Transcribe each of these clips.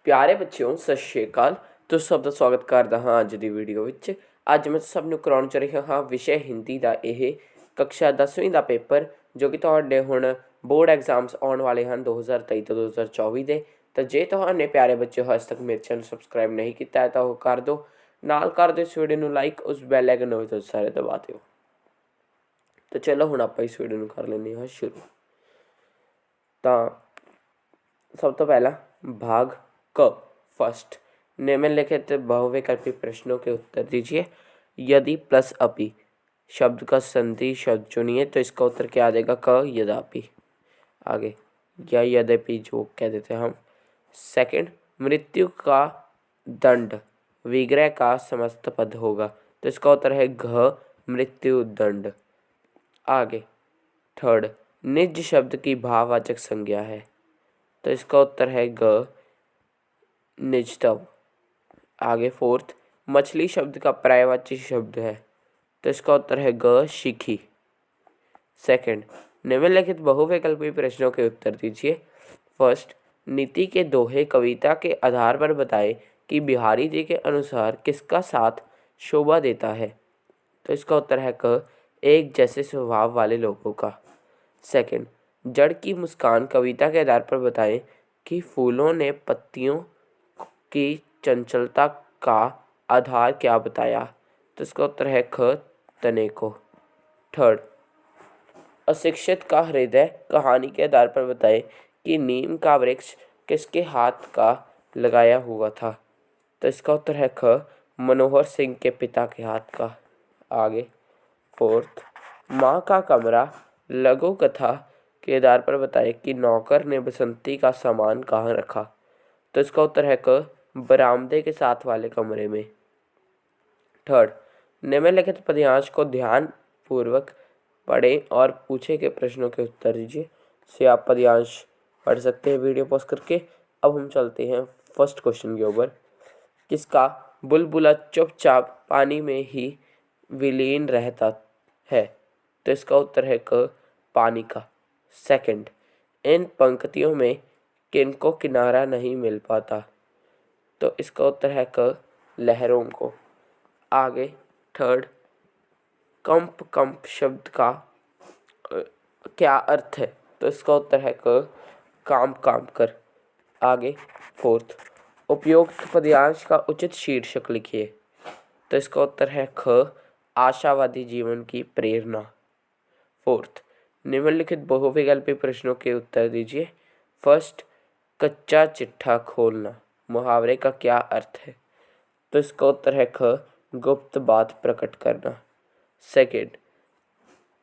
प्यारे बच्चों सत श्री अकाल। तो सब ਦਾ ਸਵਾਗਤ ਕਰਦਾ ਹਾਂ ਅੱਜ ਦੀ ਵੀਡੀਓ ਵਿੱਚ। ਅੱਜ ਮੈਂ ਸਭ ਨੂੰ ਕਰਾਉਣ ਜਾ ਰਿਹਾ ਹਾਂ ਵਿਸ਼ੇ ਹਿੰਦੀ ਦਾ ਇਹ ਕक्षा 10ਵੀਂ ਦਾ ਪੇਪਰ, ਜੋ ਕਿ ਤੁਹਾਡੇ ਹੁਣ ਬੋਰਡ ਐਗਜ਼ਾਮਸ ਆਉਣ ਵਾਲੇ ਹਨ 2023 ਤੋਂ 2024 ਦੇ। ਤਾਂ ਜੇ ਤੁਹਾਡੇ ਪਿਆਰੇ ਬੱਚੇ ਹੋ ਅਜੇ ਤੱਕ ਮੇਰੇ ਚੈਨਲ ਸਬਸਕ੍ਰਾਈਬ ਨਹੀਂ ਕੀਤਾ ਹੈ ਤਾਂ ਉਹ ਕਰ ਦਿਓ, ਨਾਲ ਕਰ ਦਿਓ ਇਸ ਵੀਡੀਓ ਨੂੰ ਲਾਈਕ, ਉਸ ਬੈਲ ਆਈਕਨ ਨੂੰ ਵੀ ਸਾਰੇ ਦਬਾ ਦਿਓ। ਤਾਂ ਚਲੋ ਹੁਣ ਆਪਾਂ ਇਸ ਵੀਡੀਓ ਨੂੰ ਕਰ ਲੈਂਦੇ ਹਾਂ शुरू। ਤਾਂ सब तो पहला भाग क फर्स्ट, निम्नलिखित बहुविकल्पी प्रश्नों के उत्तर दीजिए। यदि प्लस अपि शब्द का संधि शब्द चुनिए तो इसका उत्तर क्या आ जाएगा? क यद्यपि। आगे या यद्यपि जो कह देते हैं हम। सेकंड, मृत्यु का दंड विग्रह का समस्त पद होगा तो इसका उत्तर है घ मृत्यु दंड। आगे थर्ड, निज शब्द की भाववाचक संज्ञा है तो इसका उत्तर है ग निजतव। आगे फोर्थ, मछली शब्द का पर्यायवाची शब्द है तो इसका उत्तर है ग शिखी। सेकंड, निम्नलिखित बहुविकल्पी प्रश्नों के उत्तर दीजिए। फर्स्ट, नीति के दोहे कविता के आधार पर बताएं कि बिहारी जी के अनुसार किसका साथ शोभा देता है तो इसका उत्तर है क एक जैसे स्वभाव वाले लोगों का। सेकंड, जड़ की मुस्कान कविता के आधार पर बताएं कि फूलों ने पत्तियों की चंचलता का आधार क्या बताया तो इसका उत्तर है ख तने को। थर्ड, अशिक्षित का हृदय कहानी के आधार पर बताएं कि नीम का वृक्ष किसके हाथ का लगाया हुआ था तो इसका उत्तर है ख मनोहर सिंह के पिता के हाथ का। आगे फोर्थ, माँ का कमरा लघु कथा के आधार पर बताएं कि नौकर ने बसंती का सामान कहाँ रखा तो इसका उत्तर है क बरामदे के साथ वाले कमरे में। थर्ड, निम्नलिखित पद्यांश को ध्यान पूर्वक पढ़ें और पूछे के प्रश्नों के उत्तर दीजिए। से आप पद्यांश पढ़ सकते हैं वीडियो पॉज करके। अब हम चलते हैं फर्स्ट क्वेश्चन के ऊपर। किसका बुलबुला चुपचाप पानी में ही विलीन रहता है तो इसका उत्तर है क पानी का। सेकंड, इन पंक्तियों में किनको किनारा नहीं मिल पाता तो इसका उत्तर है क लहरों को। आगे थर्ड, कंप कंप शब्द का क्या अर्थ है तो इसका उत्तर है क काम काम कर। आगे फोर्थ, उपयुक्त पद्यांश का उचित शीर्षक लिखिए तो इसका उत्तर है ख आशावादी जीवन की प्रेरणा। फोर्थ, निम्नलिखित बहुविकल्पी प्रश्नों के उत्तर दीजिए। फर्स्ट, कच्चा चिट्ठा खोलना मुहावरे का क्या अर्थ है तो इसका उत्तर है ख गुप्त बात प्रकट करना। सेकंड,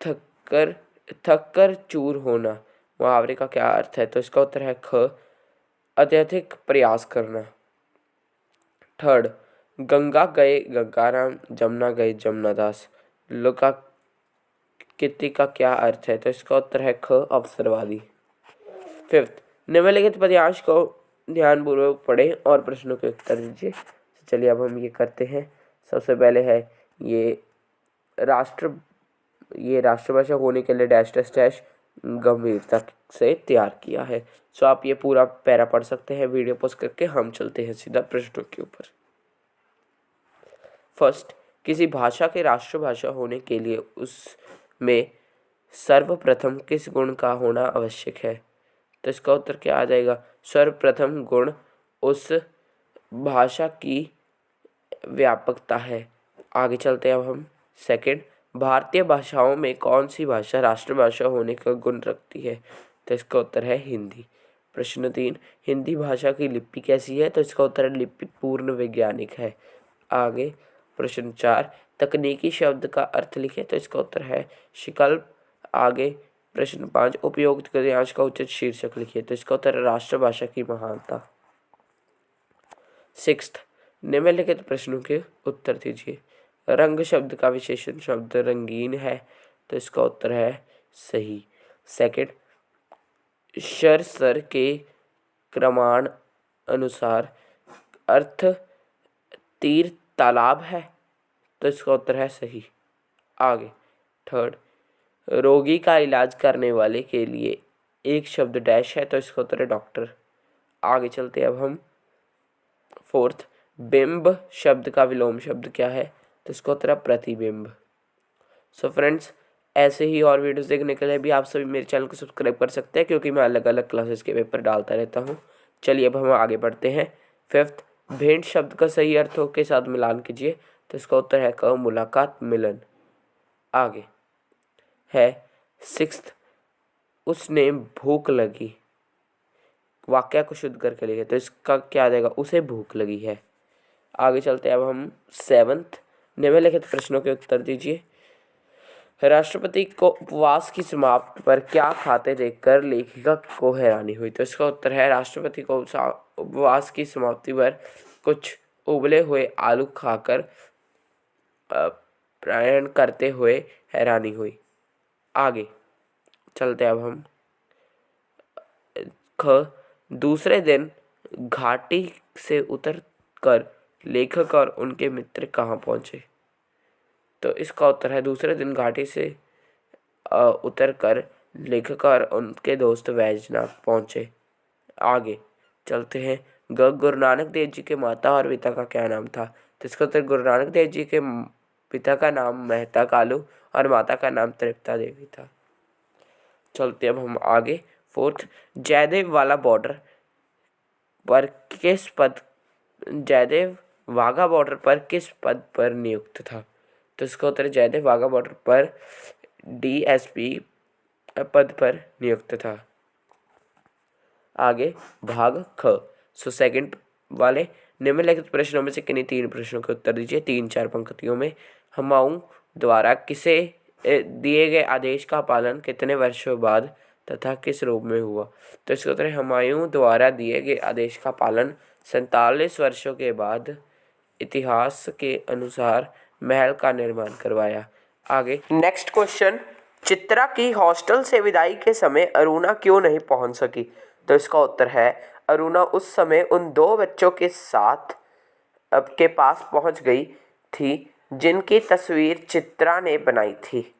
थककर चूर होना मुहावरे का क्या अर्थ है तो इसका उत्तर है ख अत्यधिक प्रयास करना। थर्ड, गंगा गए गंगाराम जमुना गए जमुनादास लोका कित्ती का क्या अर्थ है तो इसका उत्तर है ख अवसरवादी। फिफ्थ, निम्नलिखित पद्यांश को ध्यानपूर्वक पढ़ें और प्रश्नों के उत्तर दीजिए। चलिए अब हम ये करते हैं। सबसे पहले है ये राष्ट्रभाषा होने के लिए डैश डैश डैश गंभीरता से तैयार किया है। सो आप ये पूरा पैरा पढ़ सकते हैं वीडियो पॉज करके। हम चलते हैं सीधा प्रश्नों के ऊपर। फर्स्ट, किसी भाषा के राष्ट्रभाषा होने के लिए उसमें सर्वप्रथम किस गुण का होना आवश्यक है तो इसका उत्तर क्या आ जाएगा? सर्वप्रथम गुण उस भाषा की व्यापकता है। आगे चलते हैं अब हम। सेकंड, भारतीय भाषाओं में कौन सी भाषा राष्ट्रभाषा होने का गुण रखती है तो इसका उत्तर है हिंदी। प्रश्न 3, हिंदी भाषा की लिपि कैसी है तो इसका उत्तर है लिपि पूर्ण वैज्ञानिक है। आगे प्रश्न 4, तकनीकी शब्द का अर्थ लिखे तो इसका उत्तर है शिकल्प। आगे प्रश्न 5, उपयुक्त पद्यांश का उचित शीर्षक लिखिए तो इसका उत्तर है राष्ट्रभाषा की महानता। सिक्स्थ, निम्नलिखित प्रश्नों के उत्तर दीजिए। रंग शब्द का विशेषण शब्द रंगीन है तो इसका उत्तर है सही। सेकंड, शर सर के क्रमाण अनुसार अर्थ तीर तालाब है तो इसका उत्तर है सही। आगे थर्ड, रोगी का इलाज करने वाले के लिए एक शब्द डैश है तो इसका उत्तर है डॉक्टर। आगे चलते हैं अब हम। फोर्थ, बिंब शब्द का विलोम शब्द क्या है? तो इसका उत्तर है प्रतिबिंब। सो फ्रेंड्स, ऐसे ही और वीडियोस देखने के लिए भी आप सभी मेरे चैनल को सब्सक्राइब कर सकते हैं, क्योंकि मैं अलग अलग क्लासेस के पेपर डालता रहता हूँ। चलिए अब हम आगे बढ़ते हैं। फिफ्थ, भेंट शब्द का सही अर्थों के साथ मिलान कीजिए। तो इसका उत्तर है क, मुलाकात, मिलन। आगे है सिक्स्थ, उसने भूख लगी। वाक्य को शुद्ध करके लिखे, तो इसका क्या आ जाएगा? उसे भूख लगी है। आगे चलते हैं अब हम सेवंथ, निम्नलिखित प्रश्नों के उत्तर दीजिए। राष्ट्रपति को उपवास की समाप्ति पर क्या खाते देखकर लेखिका को हैरानी हुई? तो इसका उत्तर है राष्ट्रपति को उपवास की समाप्ति पर कुछ उबले हुए आलू खाकर प्रयाण करते हुए हैरानी हुई। आगे चलते हैं अब हम ख, दूसरे दिन घाटी से उतर कर लेखक और उनके मित्र कहाँ पहुँचे? तो इसका उत्तर है दूसरे दिन घाटी से उतरकर लेखक और उनके दोस्त वैजनाथ पहुंचे। आगे चलते हैं ग, गुरु नानक देव जी के माता और पिता का क्या नाम था? तो इसका उत्तर गुरु नानक देव जी के पिता का नाम मेहता कालू और माता का नाम तृप्ता देवी था। चलते अब हम आगे। फोर्थ, जयदेव वाला बॉर्डर पर किस पद जयदेव वाघा बॉर्डर पर किस पद पर नियुक्त था? तो इसका उत्तर जयदेव वाघा बॉर्डर पर डीएसपी पद पर नियुक्त था। आगे भाग ख, सेकंड वाले, निम्नलिखित प्रश्नों में से किन्हीं तीन प्रश्नों के उत्तर दीजिए। 3-4 पंक्तियों में। हुमायूं द्वारा किसे दिए गए आदेश का पालन कितने वर्षों बाद तथा किस रूप में हुआ? तो इसका उत्तर है हुमायूं द्वारा दिए गए आदेश का पालन 47 वर्षों के बाद इतिहास के अनुसार महल का निर्माण करवाया। आगे नेक्स्ट क्वेश्चन, चित्रा की हॉस्टल से विदाई के समय अरुणा क्यों नहीं पहुंच सकी? तो इसका उत्तर है अरुणा उस समय उन 2 बच्चों के साथ के पास पहुंच गई थी जिनकी तस्वीर चित्रा ने बनाई थी।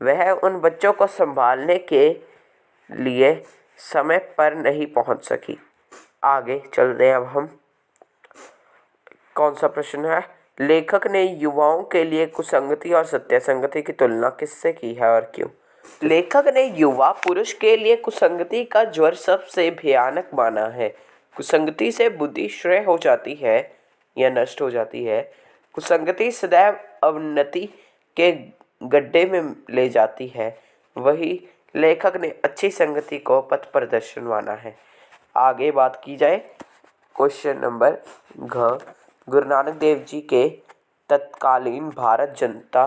वह उन बच्चों को संभालने के लिए समय पर नहीं पहुंच सकी। आगे चलते हैं अब हम। कौन सा प्रश्न है? लेखक ने युवाओं के लिए कुसंगति और सत्य की तुलना किससे की है और क्यों? लेखक ने युवा पुरुष के लिए कुसंगति का ज्वर सबसे भयानक माना है। कुसंगति से बुद्धि क्षय हो जाती है या नष्ट हो जाती है। कुसंगति सदैव अवनति के गड्ढे में ले जाती है। वही लेखक ने अच्छी संगति को पथ प्रदर्शन माना है। आगे बात की जाए क्वेश्चन नंबर घ, गुरु नानक देव जी के तत्कालीन भारत जनता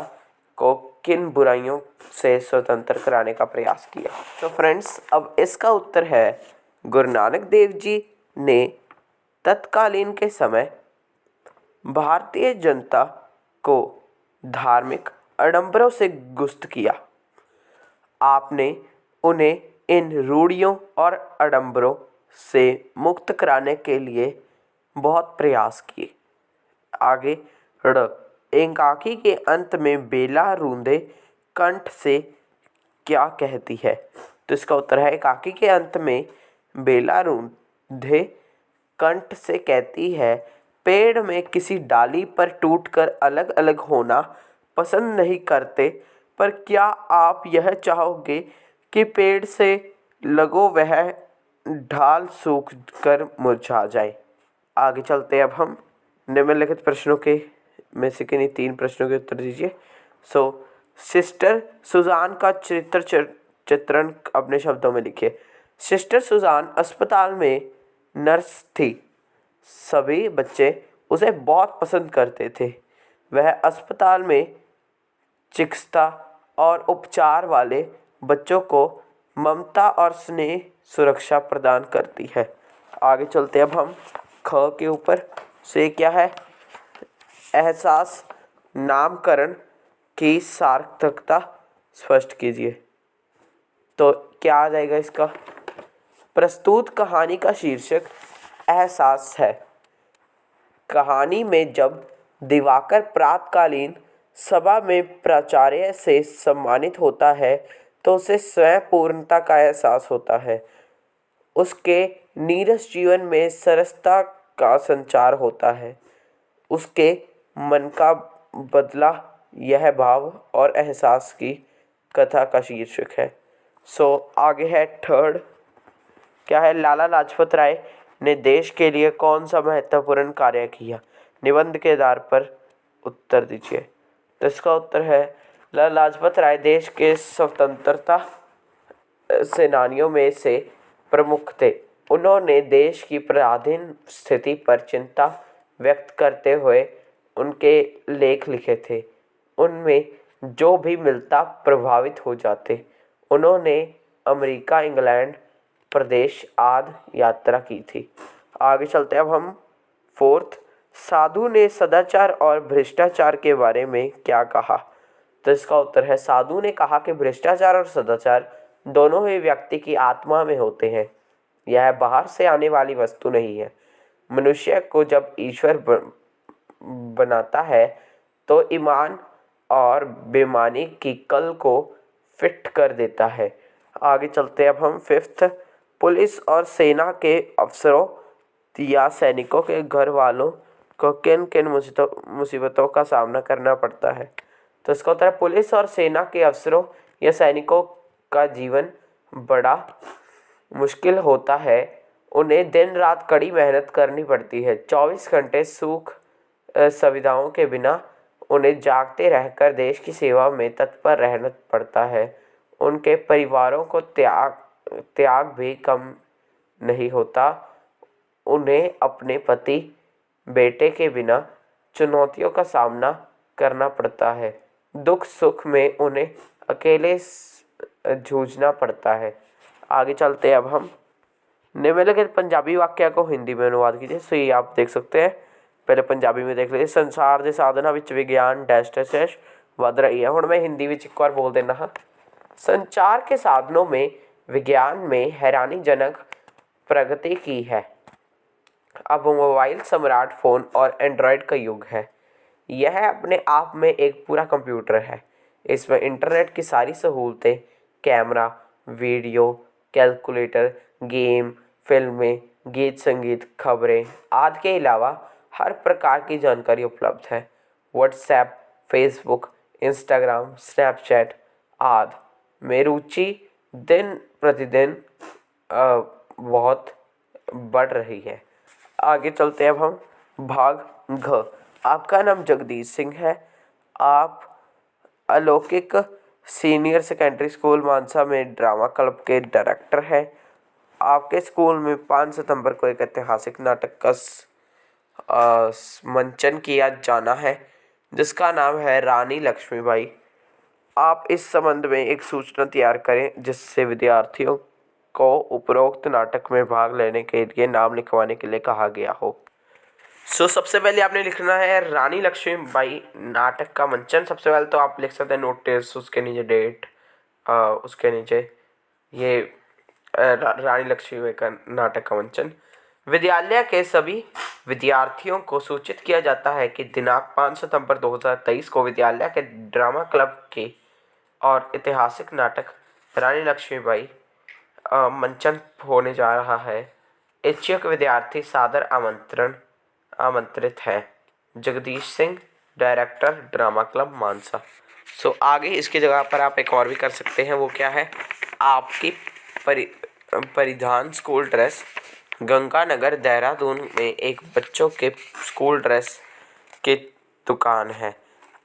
को किन बुराइयों से स्वतंत्र कराने का प्रयास किया? तो फ्रेंड्स, अब इसका उत्तर है गुरु नानक देव जी ने तत्कालीन के समय भारतीय जनता को धार्मिक आडंबरों से गुस्त किया। आपने उन्हें इन रूढ़ियों और आडंबरों से मुक्त कराने के लिए बहुत प्रयास किए। आगे ड़, एकाकी के अंत में बेला रूंधे कंठ से क्या कहती है? तो इसका उत्तर है एकाकी के अंत में बेला रूंधे कंठ से कहती है, पेड़ में किसी डाली पर टूटकर अलग अलग होना पसंद नहीं करते, पर क्या आप यह चाहोगे कि पेड़ से लगो वह ढाल सूख कर मुरझा जाए? आगे चलते हैं अब हम। निम्नलिखित प्रश्नों के में से किन्हीं 3 प्रश्नों के उत्तर दीजिए। सिस्टर सुजान का चित्रण अपने शब्दों में लिखिए। सिस्टर सुजान अस्पताल में नर्स थी। सभी बच्चे उसे बहुत पसंद करते थे। वह अस्पताल में चिकित्सा और उपचार वाले बच्चों को ममता और स्नेह सुरक्षा प्रदान करती है। आगे चलते अब हम ख के ऊपर से क्या है? एहसास नामकरण की सार्थकता स्पष्ट कीजिए। तो क्या आ जाएगा इसका? प्रस्तुत कहानी का शीर्षक एहसास है। कहानी में जब दिवाकर प्रातकालीन सभा में प्राचार्य से सम्मानित होता है तो उसे स्वयं पूर्णता का एहसास होता है। उसके नीरस जीवन में सरसता का संचार होता है, उसके मन का बदला यह भाव और एहसास की कथा का शीर्षक है। आगे है थर्ड, क्या है? लाला लाजपत राय ने देश के लिए कौन सा महत्वपूर्ण कार्य किया? निबंध के आधार पर उत्तर दीजिए। तो इसका उत्तर है लाला लाजपत राय देश के स्वतंत्रता सेनानियों में से प्रमुख थे। उन्होंने देश की पराधीन स्थिति पर चिंता व्यक्त करते हुए उनके लेख लिखे थे। उनमें जो भी मिलता प्रभावित हो जाते। उन्होंने अमेरिका, इंग्लैंड प्रदेश आदि यात्रा की थी। आगे चलते हैं अब हम फोर्थ। साधु ने सदाचार और भ्रष्टाचार के बारे में क्या कहा? तो इसका उत्तर है साधु ने कहा कि भ्रष्टाचार और सदाचार दोनों ही व्यक्ति की आत्मा में होते हैं। यह बाहर से आने वाली वस्तु नहीं है। मनुष्य को जब ईश्वर बनाता है तो ईमान और बेईमानी की कल को फिट कर देता है। आगे चलते अब हम फिफ्थ। पुलिस और सेना के अफसरों या सैनिकों के घर वालों को किन किन मुसीबतों का सामना करना पड़ता है? तो इसका उत्तर है पुलिस और सेना के अफसरों या सैनिकों का जीवन बड़ा मुश्किल होता है। उन्हें दिन रात कड़ी मेहनत करनी पड़ती है। 24 घंटे सुख सुविधाओं के बिना उन्हें जागते रहकर देश की सेवा में तत्पर रहना पड़ता है। उनके परिवारों को त्याग भी कम नहीं होता। उन्हें अपने पति बेटे के बिना चुनौतियों का सामना करना पड़ता है। दुख सुख में उन्हें अकेले जूझना पड़ता है। आगे चलते हैं अब हम। निम्नलिखित पंजाबी वाक्य को हिंदी में अनुवाद कीजिए। सो ये आप देख सकते हैं, पहले पंजाबी में देख लीजिए। संसार के साधना विच विज्ञान डैश वध रही है। हुण मैं हिंदी में एक बार बोल देना हाँ। संचार के साधनों में विज्ञान में हैरानीजनक प्रगति की है। अब मोबाइल, स्मार्टफोन और एंड्रॉयड का युग है। यह अपने आप में एक पूरा कंप्यूटर है। इसमें इंटरनेट की सारी सहूलतें, कैमरा, वीडियो, कैलकुलेटर, गेम, फिल्में, गीत संगीत, खबरें आदि के अलावा हर प्रकार की जानकारी उपलब्ध है। व्हाट्सएप, फेसबुक, इंस्टाग्राम, स्नैपचैट आदि में रुचि दिन प्रतिदिन बहुत बढ़ रही है। आगे चलते हैं अब हम भाग घ। आपका नाम जगदीश सिंह है। आप अलौकिक सीनियर सेकेंडरी स्कूल मानसा में ड्रामा क्लब के डायरेक्टर हैं। आपके स्कूल में 5 सितंबर को एक ऐतिहासिक नाटक का मंचन किया जाना है जिसका नाम है रानी लक्ष्मीबाई। आप इस संबंध में एक सूचना तैयार करें जिससे विद्यार्थियों को उपरोक्त नाटक में भाग लेने के लिए नाम लिखवाने के लिए कहा गया हो। सबसे पहले आपने लिखना है रानी लक्ष्मीबाई नाटक का मंचन। सबसे पहले तो आप लिख सकते हैं नोटिस, उसके नीचे डेट, उसके नीचे ये रानी लक्ष्मीबाई का नाटक का मंचन। विद्यालय के सभी विद्यार्थियों को सूचित किया जाता है कि दिनांक 5 सितंबर 2023 को विद्यालय के ड्रामा क्लब के और ऐतिहासिक नाटक रानी लक्ष्मीबाई मंचन होने जा रहा है। इच्छुक विद्यार्थी सादर आमंत्रित हैं। Jagdish Singh, director, drama club Mansa. आगे इसकी जगह पर आप एक और भी कर सकते हैं। वो क्या है? आपकी परिधान स्कूल ड्रेस। गंगानगर देहरादून में एक बच्चों के स्कूल ड्रेस की दुकान है।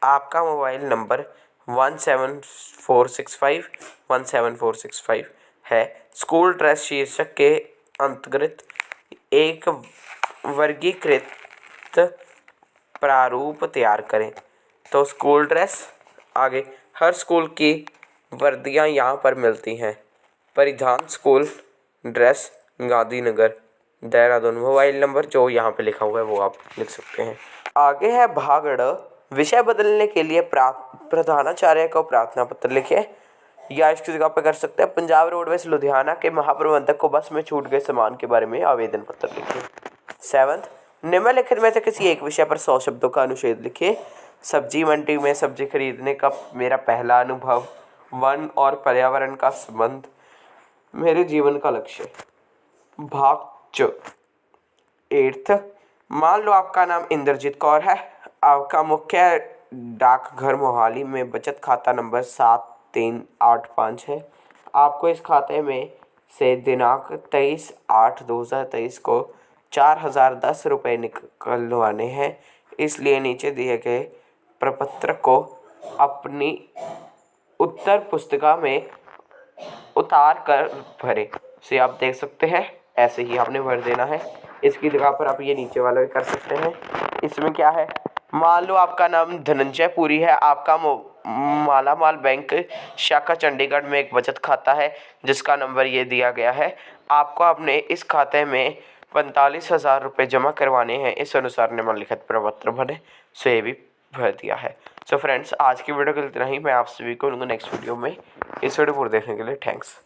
आपका मोबाइल नंबर 17465 है। स्कूल ड्रेस शीर्षक के अंतर्गत एक वर्गीकृत प्रारूप तैयार करें। तो स्कूल ड्रेस, आगे हर स्कूल की वर्दियाँ यहाँ पर मिलती हैं। परिधान school dress, Gandhinagar, Dehradun. Mobile number जो यहाँ पे लिखा हुआ है वो आप लिख सकते हैं। आगे है भाग ड। विषय बदलने के लिए प्रधानाचार्य को प्रार्थना पत्र लिखे या इसकी जगह पे कर सकते हैं पंजाब रोडवेज लुधियाना के महाप्रबंधक को बस में छूट गए सामान के बारे में आवेदन पत्र लिखे। 7th, निम्नलिखित में से किसी एक विषय पर 100 शब्दों का अनुच्छेद लिखिए। सब्जी मंडी में सब्जी खरीदने का मेरा पहला अनुभव, वन और पर्यावरण का संबंध, मेरे जीवन का लक्ष्य। भाग च। 8th, मान लो आपका नाम इंद्रजीत कौर है, आपका मुख्य डाकघर मोहाली में बचत खाता नंबर 7385 है। आपको इस खाते में से दिनांक 23/8/2023 को 4010 रुपये निकलवाने हैं। इसलिए नीचे दिए गए प्रपत्र को अपनी उत्तर पुस्तिका में उतार कर भरे। से आप देख सकते हैं, ऐसे ही आपने भर देना है। इसकी जगह पर आप ये नीचे वाला भी कर सकते हैं। इसमें क्या है, मान लो आपका नाम धनंजय पुरी है, आपका मालामाल बैंक शाखा चंडीगढ़ में एक बचत खाता है जिसका नंबर ये दिया गया है। आपको अपने इस खाते में 45,000 रुपये जमा करवाने हैं। इस अनुसार निम्नलिखित प्रपत्र भरें। सो ये भी भर दिया है। सो फ्रेंड्स, आज की वीडियो के लिए इतना ही। मैं आप सभी को नेक्स्ट वीडियो में इस वीडियो को देखने के लिए थैंक्स।